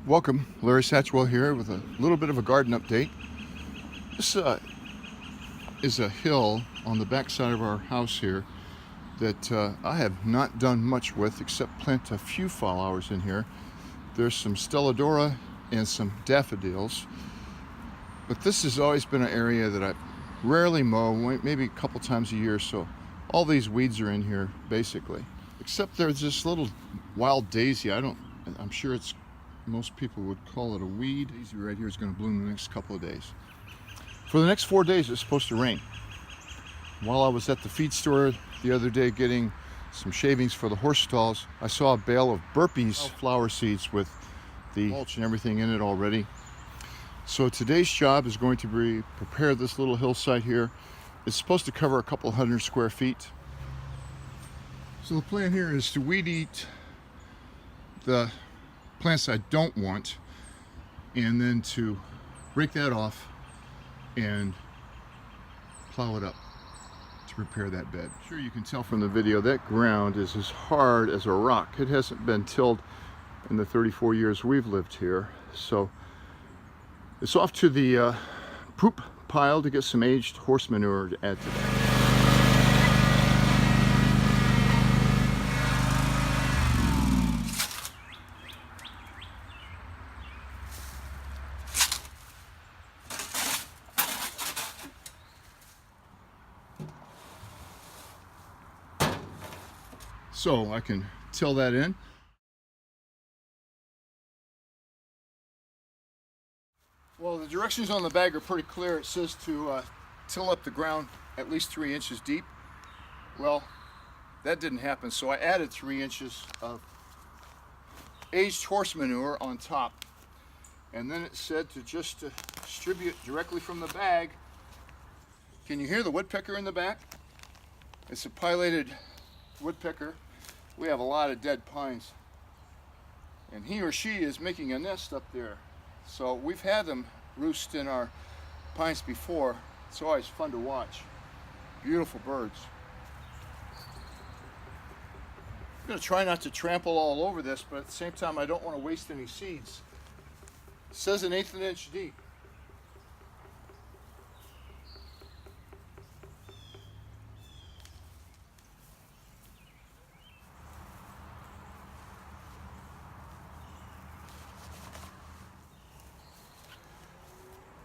Welcome, Larry Satchwell here with a little bit of a garden update. This is a hill on the back side of our house here that I have not done much with except plant a few flowers in here. There's some stellodora and some daffodils, but this has always been an area that I rarely mow, maybe a couple times a year, so all these weeds are in here basically. Except there's this little wild daisy. I'm sure most people would call it a weed. Daisy right here is going to bloom the next couple of days. For the next 4 days it's supposed to rain. While I was at the feed store the other day getting some shavings for the horse stalls, I saw a bale of burpees flower seeds with the mulch and everything in it already. So today's job is going to be prepare this little hillside here. It's supposed to cover a couple hundred square feet. So the plan here is to weed eat the plants I don't want, and then to break that off and plow it up to prepare that bed. I'm sure you can tell from the video that ground is as hard as a rock. It hasn't been tilled in the 34 years we've lived here. So it's off to the poop pile to get some aged horse manure to add to that. So I can till that in. Well, the directions on the bag are pretty clear. It says to till up the ground at least 3 inches deep. Well, that didn't happen, so I added 3 inches of aged horse manure on top. And then it said to just distribute directly from the bag. Can you hear the woodpecker in the back? It's a pileated woodpecker. We have a lot of dead pines, and he or she is making a nest up there. So we've had them roost in our pines before. It's always fun to watch. Beautiful birds. I'm going to try not to trample all over this, but at the same time I don't want to waste any seeds. It says 1/8 of an inch deep.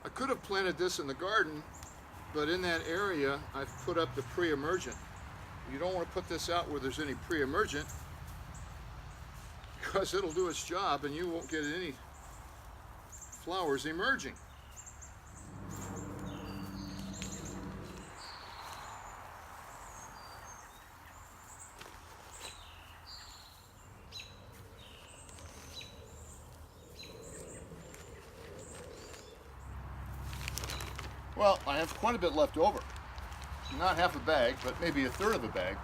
I could have planted this in the garden, but in that area I've put up the pre-emergent. You don't want to put this out where there's any pre-emergent, because it'll do its job and you won't get any flowers emerging. Well, I have quite a bit left over. Not half a bag, but maybe 1/3 of a bag.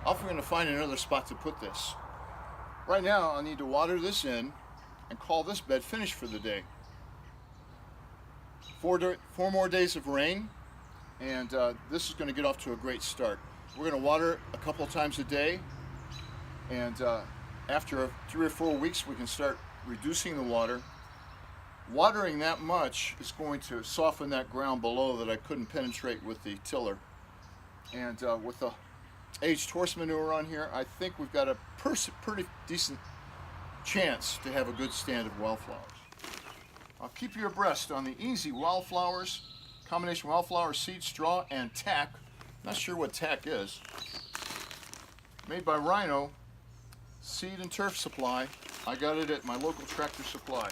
I'm going to find another spot to put this. Right now, I need to water this in and call this bed finished for the day. 4 more days of rain, and this is going to get off to a great start. We're going to water it a couple times a day, and after 3 or 4 weeks, we can start reducing the water. Watering that much is going to soften that ground below that I couldn't penetrate with the tiller. And with the aged horse manure on here, I think we've got a pretty decent chance to have a good stand of wildflowers. I'll keep you abreast on the easy wildflowers, combination wildflower seed, straw, and tack. Not sure what tack is. Made by Rhino Seed and Turf Supply. I got it at my local Tractor Supply.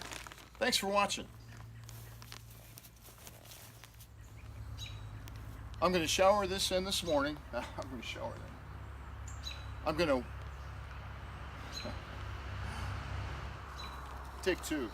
Thanks for watching. I'm going to shower this in this morning. I'm going to shower that. I'm going to take 2.